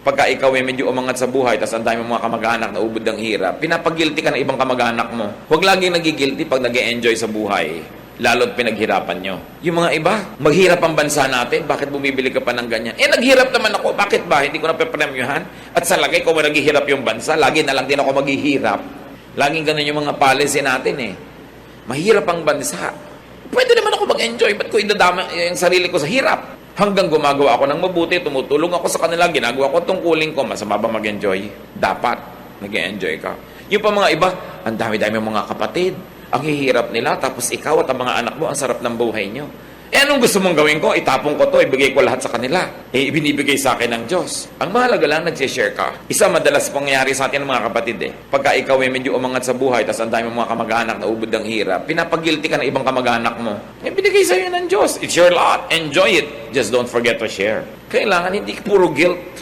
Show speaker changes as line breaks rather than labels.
Pagka ikaw ay medyo umangat sa buhay, tapos ang dami mong mga kamag-anak na ubod ng hirap, pinapagilty ka ng ibang kamag-anak mo. Huwag laging nagigilty pag nag-e-enjoy sa buhay, lalo't pinaghirapan nyo. Yung mga iba, maghirap ang bansa natin, bakit bumibili ka pa ng ganyan? Naghirap naman ako, bakit ba? Hindi ko napepremyohan. At sa lagay ko, naghihirap yung bansa, lagi na lang din ako maghihirap. Laging ganun yung mga policy natin Mahirap ang bansa. Pwede naman ako mag-enjoy, ba't ko idadama yung sarili ko sa hirap? Hanggang gumagawa ako ng mabuti, tumutulong ako sa kanila, ginagawa ko tungkulin ko, masama ba mag-enjoy? Dapat, nag-enjoy ka. Yung pa mga iba, ang dami-dami mga kapatid, ang hihirap nila, tapos ikaw at ang mga anak mo, ang sarap ng buhay nyo. Anong gusto mong gawin ko? Itapong ko to, ibigay ko lahat sa kanila. Ibinibigay sa akin ng Diyos. Ang mahalaga lang, nag-share ka. Isa madalas pangyayari sa atin ng mga kapatid Pagka ikaw ay medyo umangat sa buhay, tapos ang dami mga kamag-anak na ubod ng hirap, pinapagilty ka ng ibang kamag-anak mo. Binigay sa'yo ng Diyos. It's your lot. Enjoy it. Just don't forget to share. Kailangan hindi puro guilt.